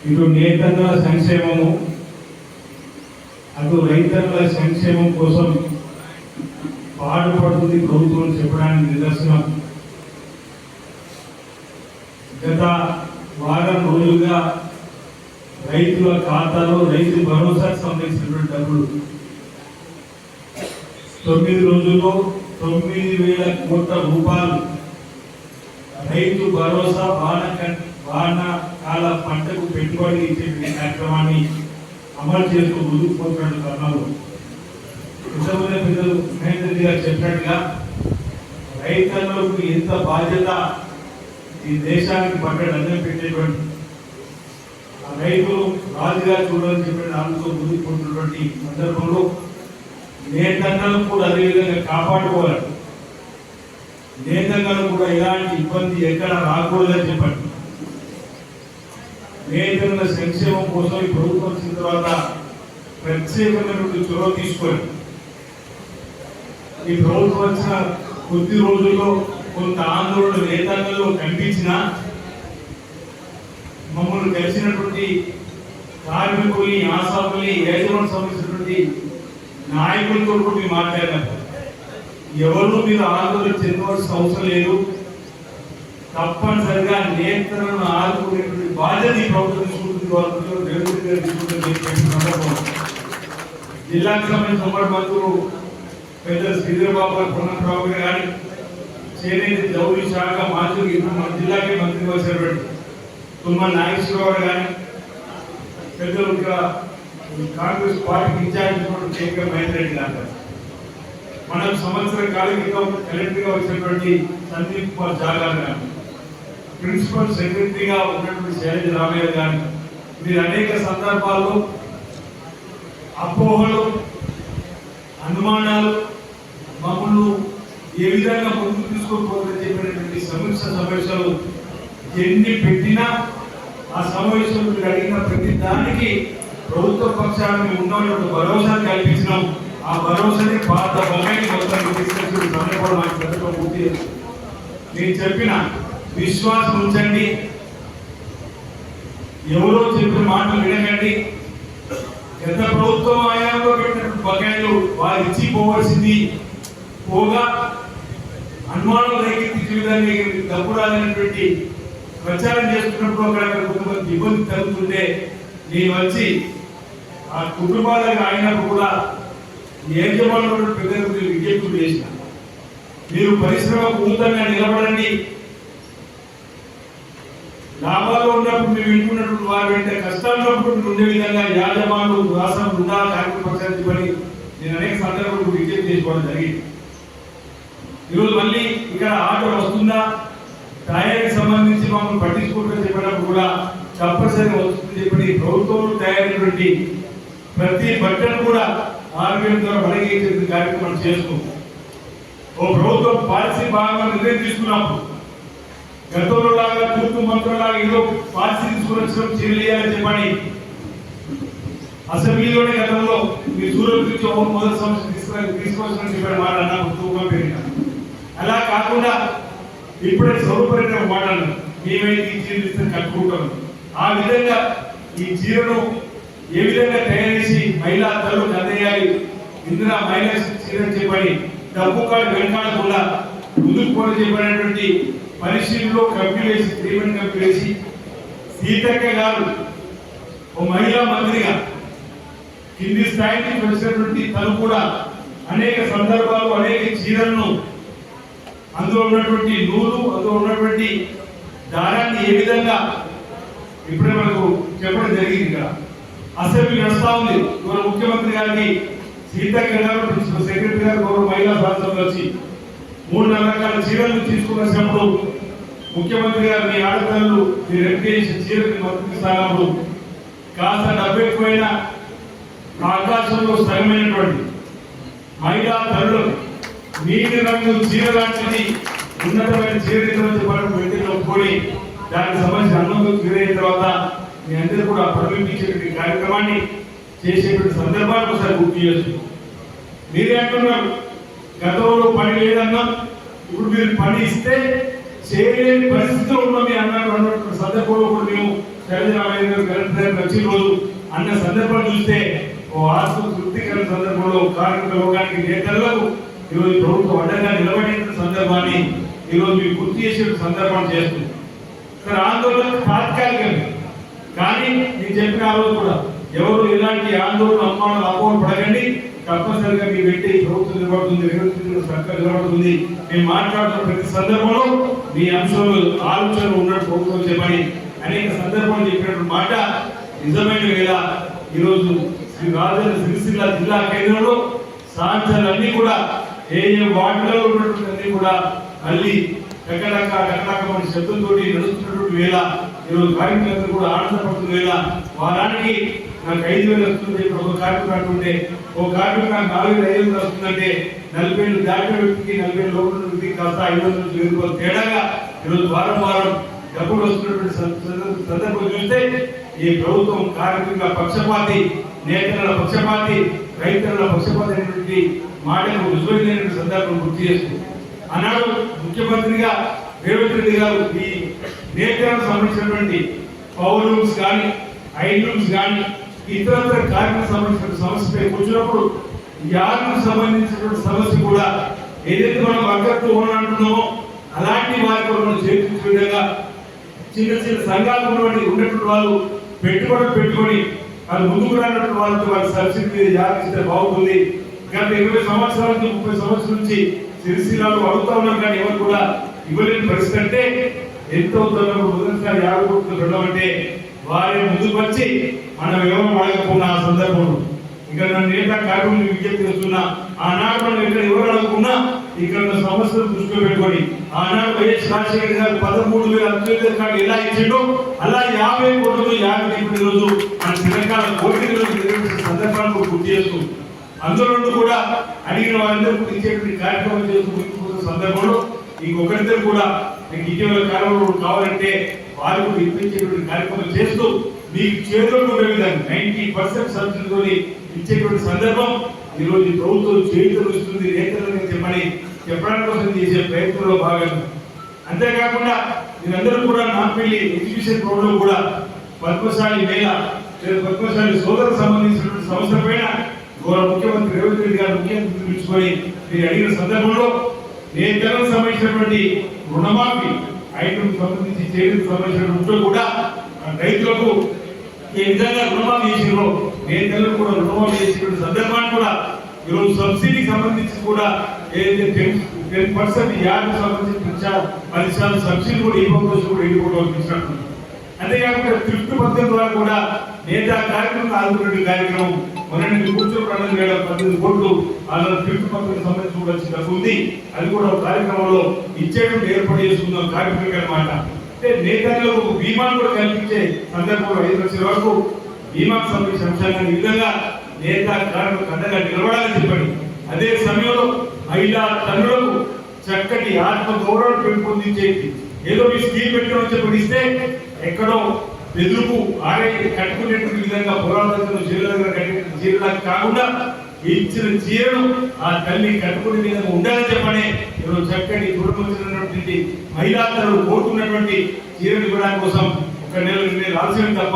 ఇటు నేతన్నల సంక్షేమము అటు రైతన్నల సంక్షేమం కోసం పాటుపడుతుంది ప్రభుత్వం చెప్పడానికి నిదర్శనం. గత వారం రోజులుగా రైతుల ఖాతాలో రైతు భరోసాకు సంబంధించినటువంటి డబ్బులు 9 రోజుల్లో 9,000 కోట్ల రూపాయలు రైతు భరోసా వానాకాల పంటకు పెట్టుబడి ఇచ్చే కార్యక్రమాన్ని అమలు చేస్తూ ముందుకు పోతున్న తరుణంలో ఇంతకుముందే పెద్దలు మహేందర్ రెడ్డి గారు చెప్పినట్టుగా రైతన్నలకు ఎంత బాధ్యత ఈ దేశానికి పట్టడం అన్నం పెట్టేటువంటి రైతులు రాజుగా చూడాలని చెప్పిన దానితో ముందుకు పోతున్నటువంటి సందర్భంలో నేతన్నలు కూడా అదేవిధంగా కాపాడుకోవాలి. నేతన్నలు కూడా ఎలాంటి ఇబ్బంది ఎక్కడ రాకూడదని చెప్పండి. నేతన్నల సంక్షేమం కోసం ఈ ప్రభుత్వం వచ్చిన తర్వాత ప్రత్యేకమైనటువంటి చొరవ తీసుకొని ఈ ప్రభుత్వం వచ్చిన కొద్ది రోజుల్లో కొంత ఆందోళన నేతన్నల్లో కనిపించినా మమ్మల్ని కలిసినటువంటి కార్మికుల్ని ఆశాకుల్ని యజమాని సంబంధించినటువంటి నాయకులతో కూడా మీరు మాట్లాడినప్పుడు ఎవరు మీరు ఆందోళన చెందవలసిన అవసరం లేదు. తప్పనిసరిగా నేతలను ఆదుకునేటువంటి బాధ్యత ఈ ప్రభుత్వం తీసుకుంటుంది. జిల్లాకు సంబంధించిన ఉమ్మడి మంత్రులు పెద్ద శ్రీధరబాబు గారు, పొన్నబాబు గారు కానీ చేనేత జౌళి శాఖ మంత్రులు మన జిల్లాకే మంత్రి వచ్చినటువంటి తుమ్మల నాగేశ్వరరావు కానీ పెద్దలు కాంగ్రెస్ పార్టీకి ఇన్ఛార్జ్ కేంద్ర మహేందర్ రెడ్డి గారు, మనకు సంవత్సర కాలం క్రితం కలెక్టర్గా వచ్చినటువంటి సందీప్ కుమార్ జాగారు కానీ, ప్రిన్సిపల్ సెక్రటరీగా ఉన్నటువంటి శైలజ రామయ్య కానీ, మీరు అనేక సందర్భాల్లో అపోహలు అనుమానాలు మమ్మల్ని ఏ విధంగా ముందుకు తీసుకోకపోతుందని చెప్పినటువంటి సమావేశాలు ఎన్ని పెట్టినా ఆ సమావేశంలో మీరు అడిగిన ప్రతి దానికి ప్రభుత్వ పక్షాన్ని ఉన్నటువంటి భరోసా కల్పించినాం. ఆ భరోసాని పాత బొమ్మాయిని మొత్తం తీసుకొచ్చి సందర్భంలో మాకు పెద్దగా పూర్తి చేస్తాం. నేను చెప్పిన విశ్వాసం ఉంచండి, ఎవరో చెప్పిన మాటలు వినకండి. గత ప్రభుత్వం ఆయాలో పెట్టినటువంటి బకాయిలు వారు ఇచ్చి పోవలసింది పోగా అనుమానం రేకెత్తించే విధంగా డబ్బు రాదనేటువంటి ప్రచారం చేస్తున్నప్పుడు అక్కడ కొంతమంది ఇబ్బంది కలుగుతుంటే నేను వచ్చి ఆ కుటుంబాలకు అయినప్పుడు కూడా యజమానులు పెద్దలకు విజ్ఞప్తులు చేసిన, మీరు పరిశ్రమ పూర్తంగా నిలబడండి, లాభాల్లో ఉన్నప్పుడు మేము వింటున్నటువంటి వారు వెంట కష్టాల్లో ఉండే విధంగా యాజమానులు రాష్ట్రం ఉందా కార్యక్రమాన్ని పని నేను అనేక సందర్భాలు విజ్ఞప్తి చేసుకోవడం జరిగింది. ఈరోజు మళ్ళీ ఇక్కడ ఆర్డర్ వస్తుందా, తయారీకి సంబంధించి మమ్మల్ని పట్టించుకుంటుందని చెప్పినప్పుడు కూడా తప్పనిసరిగా వస్తుందని చెప్పి ప్రభుత్వంలో తయారైనటువంటి ప్రతి బట్టను కూడా ఆర్బీఐ ద్వారా వడగేసే కార్యక్రమం చేస్తూ ఓ ప్రభుత్వం పాలసీ భాగంగా నిర్ణయం తీసుకున్నప్పుడు గతంలో లాగా తూర్పు మంత్రులాగా ఏదో పాలసీ తీసుకుని చేయలేదని చెప్పని అసెంబ్లీలోనే గతంలో మీ దూరం నుంచి మొదటి సంవత్సరం తీసుకోవాల్సిన చెప్పిన మాట అన్నా తూకం పెరిగిన అలా కాకుండా ఇప్పుడే స్వరూపరిన మాటలు మేమైతే ఈ చీరలు కట్టుకుంటాం. ఆ విధంగా ఈ చీరను ఏ విధంగా తయారు చేసి మహిళా తల్లులకు అందేయాలి, ఇందిరా మహిళా చీర చెప్పని డబ్బు కాడు వెనకాడకుండా ముందుకు కూడా చెప్పినటువంటి పరిశీలనలో కంపెనీ వేసి ట్రీట్మెంట్ కంపెనీ వేసి సీతక్క గారు ఓ మహిళా మంత్రిగా కింది స్థాయికి వచ్చినటువంటి తను కూడా అనేక సందర్భాలు అనేక చీరలను అందులో ఉన్నటువంటి నూలు అందులో ఉన్నటువంటి దారాన్ని ఏ విధంగా ఇప్పుడే మనకు చెప్పడం జరిగింది. ఇక్కడ అసెంబ్లీ నడుస్తా ఉంది. ఇవాళ ముఖ్యమంత్రి గారికి సీతక్క గారు ప్రిన్సిపల్ సెక్రటరీ గారు గౌరవ మహిళా శాసనసభ్యులు వచ్చి 3-4 రకాల చీరలు తీసుకున్నప్పుడు ముఖ్యమంత్రి గారు మీ ఆడపిల్లలు మీరు ఎంపిక చీరని మద్దతిస్తున్నప్పుడు కాస్త డబ్బు ఎక్కువైనా ఆకాశంలో స్థిరమైనటువంటి మహిళా తల్లులు నీటి రంగు చీర లాంటిది ఉన్నతమైన చీర ఒప్పుకొని దానికి సంబంధించిన అన్నంలోకి గురైన తర్వాత మీ అందరూ కూడా ప్రవేశించేటువంటి కార్యక్రమాన్ని చేసేటువంటి సందర్భాన్ని ఒకసారి గుర్తు చేస్తుంది. మీరే అంటున్నారు గతంలో పని లేదన్నా ఇప్పుడు మీరు పని ఇస్తే చేయలేని పరిస్థితిలో ఉన్నాం అన్నటువంటి సందర్భంలో కూడా మేము శైలజ రామయ్య గారు కలెక్టర్ వచ్చిన రోజు అన్న సందర్భం చూస్తే ఓ ఆత్మ తృప్తికర సందర్భంలో కార్మిక లోకానికి నేతలకు ఈరోజు ప్రభుత్వం అండగా నిలబడిన సందర్భాన్ని ఈరోజు మీకు గుర్తు చేసే సందర్భం చేస్తుంది. సార్ ఆందోళన తాత్కాలికంగా, కానీ నేను చెప్పిన ఆ రోజు కూడా ఎవరు ఎలాంటి ఆందోళన అవమానాలు అపోహలు పడకండి. తప్పనిసరిగా మీ పెట్టి ప్రభుత్వం నిలబడుతుంది, సర్కార్ నిలబడుతుంది. మేము మాట్లాడుతున్న ప్రతి సందర్భంలో మీ అంశంలో ఆలోచనలు ఉన్నట్టు ప్రభుత్వం చెప్పని అనేక సందర్భాలు చెప్పినటువంటి మాట నిజమైన వేళ ఈరోజు శ్రీ రాజన్న సిరిసిల్ల జిల్లా కేంద్రంలో సాంక్షలన్నీ కూడా ఏ వార్డులలో ఉన్నటువంటి కూడా మళ్ళీ రకరకాల శబ్దంతో నడుస్తున్నటువంటి వేళ ఈరోజు కార్మికులందరూ కూడా ఆనందపడుతున్న వేళ వారానికి నాకు 5,000 వస్తుంది. ఒక కార్మికుడు అంటుంటే ఒక కార్మికు నాకు 4,500 వస్తుందంటే 40,000 దాటిన వ్యక్తికి 40,000 లోపల వ్యక్తికి కాస్త 500 నుంచి 1,000 తేడాగా ఈరోజు వారం వారం డబ్బులు వస్తున్నటువంటి సందర్భం చూస్తే ఈ ప్రభుత్వం కార్మికుల పక్షపాతి, నేతల పక్షపాతి, రైతుల పక్షపాతి అనేటువంటి మాటకు రుజువైన సందర్భం గుర్తు చేస్తుంది. ఆనాడు ముఖ్యమంత్రిగా రేవంత్ రెడ్డి గారు ఈ నేతలకు సంబంధించినటువంటి పవర్ రూమ్స్ కానీ, ఐ రూమ్స్ కానీ, ఇతరత్ర కార్మిక సంబంధించిన సమస్యపై కూర్చున్నప్పుడు యార్డుకు సంబంధించినటువంటి సమస్య కూడా ఏదైతే మనం అగ్గట్టు అంటున్నామో అలాంటి వారికి మనం చేర్చే విధంగా చిన్న చిన్న సంఘాలు ఉన్నటువంటి వాళ్ళు పెట్టుకొని వాళ్ళు ముందుకు రానటువంటి వాళ్ళతో వాళ్ళ సబ్సిడీ మీద యాదిస్తే బాగుంటుంది. గత 20 సంవత్సరాల నుంచి 30 సంవత్సరాల నుంచి సిరిసిల్లాలో అడుగుతా ఉన్నాం, కానీ ఎవరు కూడా ఇవ్వలేని పరిస్థితి. అంటే ఎంత అవుతున్నప్పుడు మొదటిసారి 50 కోట్లు వెళ్ళమంటే వారి ముందుకు వచ్చి మనం ఎవరు అడగకుండా ఆ సందర్భంలో ఇక్కడ నన్ను నేత కార్మికులు విజ్ఞప్తి చేస్తున్నా, ఆనాడు మనం ఇక్కడ ఎవరు అడగకుండా ఇక్కడ సమస్యలు దృష్టిలో పెట్టుకొని ఆనాడు వైఎస్ రాజశేఖర గారు 13,000 అత్యున్నత కార్డు ఎలా ఇచ్చిండో అలా 50 కోట్లు 50 రోజు మన తెలంగాణ కోటి నిర్వహించిన సందర్భాలను గుర్తు చేస్తూ అందులో కూడా అడిగిన వారందరూ ఇచ్చేటువంటి కార్యక్రమం చేస్తున్న సందర్భంలో ఇంకొకరిద్దరు కూడా మీకు ఇటీవల కాలంలో కావాలంటే వారు కూడా ఇప్పించేటువంటి కార్యక్రమం చేస్తూ మీకు చేతుల్లో ఉండే విధంగా 90% సబ్సిడీతో ఇచ్చేటువంటి సందర్భం ఈరోజు ప్రభుత్వం చేతులు ఇస్తుంది నేతలను చెప్పడానికి కోసం చేసే ప్రయత్నంలో భాగంగా. అంతేకాకుండా మీరందరూ కూడా నాంపల్లి ఎగ్జిబిషన్ రోడ్లో కూడా పద్మశాలి మేళ పద్మశాలి సోదరులకు సంబంధించినటువంటి సమస్య పైన గౌరవ ముఖ్యమంత్రి రేవంత్ రెడ్డి గారు ముఖ్యమంత్రి పిలుచుకొని మీరు అడిగిన సందర్భంలో నేతలకు సంబంధించినటువంటి రుణమాఫీ ఐటమ్ సంబంధించి చేయడానికి సంబంధించిన కూడా రైతులకు ఏ విధంగా రుణమాఫీ చేసినో నేతలకు కూడా రుణమాఫీ చేసినటువంటి సందర్భాన్ని కూడా ఈరోజు సబ్సిడీకి సంబంధించి కూడా ఏదైతే 10% యార్డు సంబంధించి 10% సబ్సిడీ కూడా ఇవ్వకపోతే కూడా ఇవ్వకపోతే అంతేకాకుండా థ్రిఫ్ట్ పద్ధతి ద్వారా కూడా నేత కార్యక్రమం ఆదుకునే కార్యక్రమం మొన్న కూర్చోవడం 18 కోట్లు థ్రిఫ్ట్ పద్ధతికి సంబంధించి కూడా డబ్బు ఉంది. అది కూడా కార్యక్రమంలో ఇచ్చేటువంటి ఏర్పాటు చేసుకుందాం కార్మికులకు అన్నమాట. అంటే నేతలకు బీమాను కూడా కల్పించే సందర్భంలో 5 లక్షల వరకు బీమాకు సంబంధించిన అంశాన్ని ఈ విధంగా నేత కార్మికులకు అండగా నిలబడాలని చెప్పండి. అదే సమయంలో మహిళా తల్లులకు చక్కటి ఆత్మ గౌరవం పెంపొందించేది ఏదో మీ స్కీమ్ పెట్టడం చెప్పి ఇస్తే ఎక్కడో ఎదురుకు ఆరే కట్టుకునేటువంటి విధంగా పురాతన చీరల చీరలకు కాకుండా ఇచ్చిన చీరను ఆ తల్లి కట్టుకునే విధంగా ఉండాలని చెప్పనే ఈరోజు చక్కటి దూరమొచ్చినటువంటి మహిళా తల్లులు కోరుకున్నటువంటి చీరను ఇవ్వడానికి కోసం 1 నెల 2 నెలలు ఆలస్యం తప్ప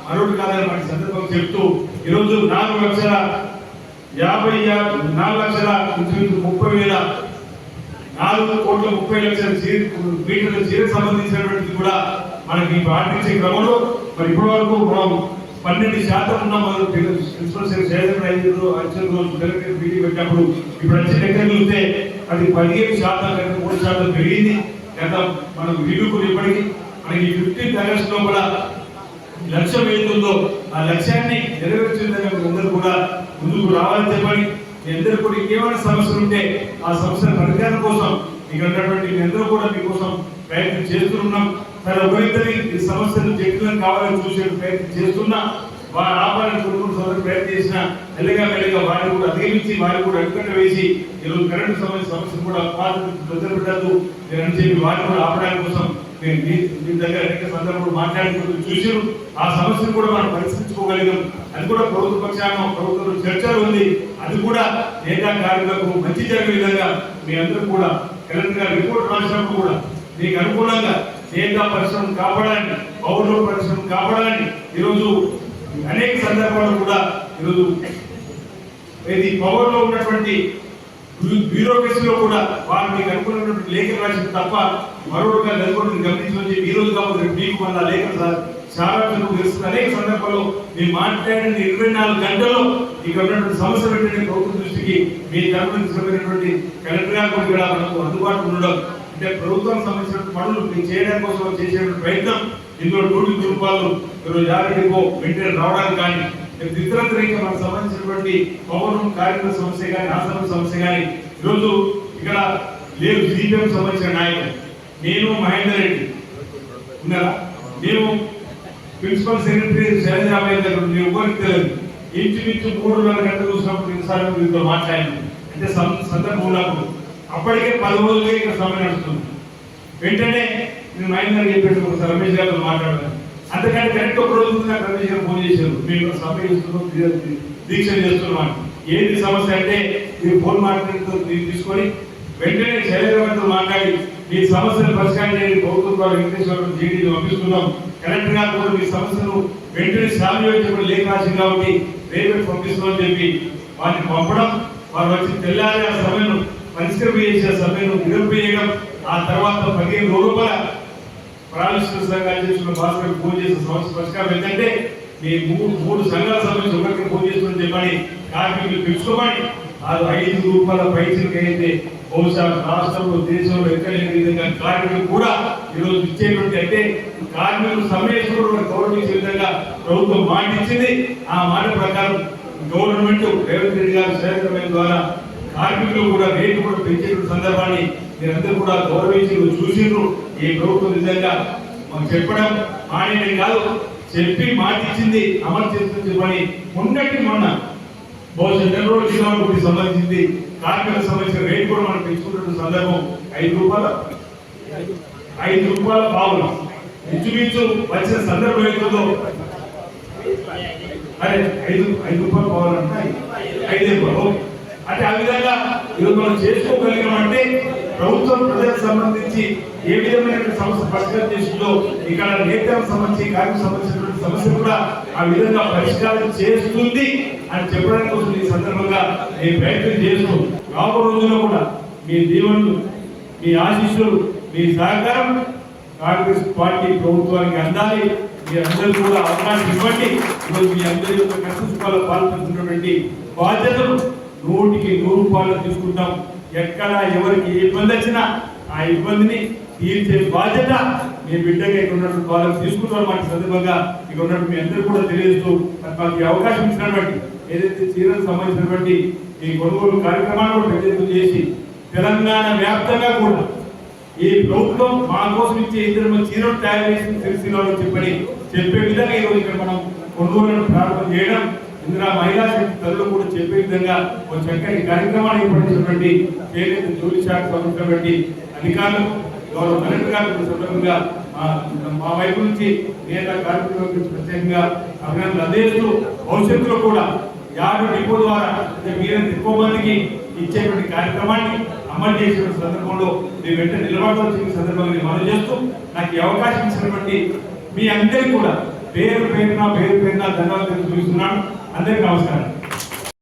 మరొకటి కాదని మనకి సందర్భం చెప్తూ ఈరోజు 4,30,30,000 మీటర్ల చీరకు సంబంధించినటువంటిది కూడా మనకి పాటించే క్రమంలో మరి ఇప్పటి వరకు మనం 12% ఉన్నాం. ప్రిన్సిపల్ సెక్రటరీ 5 రోజు మీటింగ్ పెట్టినప్పుడు ఇప్పుడు వచ్చే లెక్కలు చూస్తే అది 15% 3% పెరిగింది. గత మనం వీడుకుని ఇప్పటికీ మనకి 15th ఆగస్టులో కూడా లక్ష్యం ఏతుందో ఆ లక్ష్యాన్ని నెరవేర్చే విధంగా అందరూ కూడా ముందుకు రావాలని చెప్పని అందరూ కూడా ఇంకేమైనా సమస్యలు ఉంటే ఆ సమస్యల పరిష్కారం కోసం ఇక్కడ ఉన్నటువంటి అందరూ కూడా మీకోసం ప్రయత్నం చేస్తున్నాం. మరి ఒకరిద్దరి ఈ సమస్యలు జట్టులను కావాలని చూసే ప్రయత్నం చేస్తున్నా వారు ఆపాలని కొనుగోలు ప్రయత్నం చేసిన మెల్లగా వారిని కూడా అధిగమించి వారిని కూడా అడ్డుకట్ట వేసి ఈరోజు కరెంటు సమస్యలు కూడా పెట్టద్దు అని చెప్పి వారిని కూడా ఆపడానికి కోసం మీ దగ్గర అనేక సందర్భంలో మాట్లాడుకుంటూ చూసారు. ఆ సమస్యను కూడా మనం పరిష్కరించుకోగలిగాం. అది కూడా ప్రభుత్వ పక్షాన ప్రభుత్వంలో చర్చలు ఉంది. అది కూడా నేతా కార్మికులకు మంచి జరిగే విధంగా మీ అందరూ కూడా కలెక్టర్ గారు రిపోర్ట్ రాసినప్పుడు కూడా మీకు అనుకూలంగా నేతా పరిశ్రమను కాపాడాలని పౌరుల పరిశ్రమను కాపాడాలని ఈరోజు అనేక సందర్భాల్లో కూడా ఈరోజు ఇది పవర్ లో ఉన్నటువంటి బ్యూరోక్రసీలో కూడా వారు మీకు అనుకున్నటువంటి లేఖలు రాసిన తప్ప మరొకగా నెలకొంటుంది గమనించి ఈ రోజు కాబట్టి మీకు మళ్ళీ లేఖలు చాలా తెలుస్తుంది. అనేక సందర్భాల్లో మీరు మాట్లాడిన 24 గంటల్లో ఇక్కడ ఉన్నటువంటి సమస్య పెట్టిన ప్రభుత్వం దృష్టికి మీ తరఫున తీసుకున్నటువంటి కలెక్టర్ గారు కూడా మనకు అందుబాటులో ఉండడం అంటే ప్రభుత్వం సంబంధించిన పనులు మీరు చేయడానికి కోసం చేసేటువంటి ప్రయత్నం ఇందులో 100 రూపాయలు ఈరోజు యాభైకో వెంటనే రావడానికి కానీ ఇతరత్రీగా మనకు సంబంధించినటువంటి పౌరం కార్మిక సమస్య కానీ ఆశ్రమ సమస్య కానీ ఈరోజు ఇక్కడ లేదు. సిపిఎం సంబంధించిన నాయకులు నేను మహేందర్ రెడ్డి ఉన్నారా, నేను ప్రిన్సిపల్ సెక్రటరీ శైలజాబాయి దగ్గర నేను ఎవరికి తెలియదు. ఇంచుమించు 3 గంటలు చూసినప్పుడు ఎన్నిసార్లు మీతో మాట్లాడాను అంటే సందర్భం ఉన్నప్పుడు అప్పటికే 10 రోజులే ఇక్కడ సమయం నడుస్తుంది. వెంటనే నేను మహేందర్ చెప్పాడు ఒకసారి రమేష్ గారితో మాట్లాడాను. అంతకంటే కరెక్ట్ ఒక రోజు నాకు రమేష్ గారు ఫోన్ చేశారు, మేము సభ్య దీక్ష చేస్తున్నాం. ఏంటి సమస్య అంటే మీరు ఫోన్ మాట్లాడుతూ తీసుకొని వెంటనే శైలజాబాయితో మాట్లాడి మీ సమస్యను పరిష్కారం ప్రభుత్వం ద్వారా వెంకటేశ్వర జీడీని పంపిస్తున్నాం. కలెక్టర్ గారు కూడా మీ సమస్యను వెంటనే సాధ్యం లేఖ రాసింది కాబట్టి రేపు పంపిస్తున్నామని చెప్పి వారిని పంపడం, వారు వచ్చి తెల్లారి ఆ సభను పరిష్కరించేసే సభను నిరూపించడం, ఆ తర్వాత 15 రోజుల ప్రాణిష్ట సంఘాలు చేస్తున్న భాస్కర్ ఫోన్ చేసిన సమస్య పరిష్కారం ఏంటంటే మీ 3 సంఘాల సమస్య ఒకరికి ఫోన్ చేస్తుందని చెప్పని కార్మికులు తెలుసుకోమని అది 5 రూపాయల పైసలకి అయితే బహుశా రాష్ట్రంలో దేశంలో ఎక్కడ లేని విధంగా కార్మికులు కూడా ఈరోజు ఇచ్చేటువంటి అంటే కార్మికులు సమ్మెలో గౌరవించే విధంగా ప్రభుత్వం మాట ఇచ్చింది. ఆ మాట ప్రకారం గవర్నమెంట్ రేవంత్ రెడ్డి గారు శాసనసభ ద్వారా కార్మికులు కూడా రేటు కూడా పెంచేటువంటి సందర్భాన్ని మీరందరూ కూడా గౌరవించి చూసిండ్రు. ఈ ప్రభుత్వం నిజంగా మాకు చెప్పడం మానేయడం కాదు, చెప్పి మాట ఇచ్చింది అమలు చేస్తుంది పని ఉన్నట్టు మొన్న బహుశా నెల్లూరు జిల్లాకు సంబంధించింది కార్మికులకు సంబంధించిన రేటు కూడా మనం పెంచుకున్న సందర్భం 5 రూపాయల పావులు ఇంచుమించు వచ్చిన సందర్భం ఏదో అరే 5 రూపాయల పావులు అంటే 5 రూపాయలు అంటే ఆ విధంగా ఈరోజు మనం చేసుకోగలిగామంటే ప్రభుత్వం ప్రజలకు సంబంధించి ఏ విధమైన సమస్య పరిష్కారం చేసిందో ఇక్కడ నేతలకు సంబంధించి కార్మిక సంబంధించినటువంటి సమస్య కూడా ఆ విధంగా పరిష్కారం చేస్తుంది అని చెప్పడానికి కోసం ఈ సందర్భంగా నేను ప్రయత్నం చేస్తూ రాబో రోజుల్లో కూడా మీ దీవెనలు, మీ ఆశీస్సులు, మీ సహకారం కాంగ్రెస్ పార్టీ ప్రభుత్వానికి అందాలి. మీ అందరూ కూడా అవకాశం ఇవ్వండి. ఈరోజు మీ అందరి యొక్క కష్ట సుఖాలు పాల్పడుతున్నటువంటి బాధ్యతలు 100కి 100 రూపాయలు తీసుకుంటాం. ఎక్కడ ఎవరికి ఏ ఇబ్బంది వచ్చినా ఆ ఇబ్బందిని తీర్చే బాధ్యత మీ బిడ్డగా ఇక్కడ ఉన్నటువంటి వాళ్ళకి తీసుకుంటాం. మాకు సందర్భంగా ఇక్కడ ఉన్నట్టు మీ అందరూ కూడా తెలియజేస్తూ మాకు ఈ అవకాశం ఇచ్చినటువంటి ఏదైతే చీరలకు సంబంధించినటువంటి ఈ కొనుగోలు కార్యక్రమాన్ని కూడా పెద్ద చేసి తెలంగాణ వ్యాప్తంగా కూడా ఈ ప్రభుత్వం మా కోసం ఇచ్చే 2 చీరలు తయారు చేసి తెలిసిన చెప్పే విధంగా ఈరోజు ఇక్కడ మనం కొనుగోలును ప్రారంభం చేయడం, ఇందులో మహిళా శక్తి తల్లులు కూడా చెప్పే విధంగా ఒక చక్కని కార్యక్రమాన్ని ఏర్పడినటువంటి చేనేత జోలి శాఖ సంబంధించినటువంటి అధికారులు గౌరవ కలెక్టర్ గారు సందర్భంగా మా వైపు నుంచి నేత కార్మికుల గురించి ప్రత్యేకంగా అభినందనలు అందిస్తూ భవిష్యత్తులో కూడా యాడ్ డిపో ద్వారా మీరంత ఎక్కువ మందికి ఇచ్చేటువంటి కార్యక్రమాన్ని అమలు చేసిన సందర్భంలో మేము వెంటనే నిలబడాల్సిన సందర్భంగా మనం చేస్తూ నాకు ఈ అవకాశం ఇచ్చినటువంటి మీ అందరికీ కూడా పేరు పేరున ధన్యవాదాలు తెలుస్తున్నాను. అందరికీ నమస్కారం.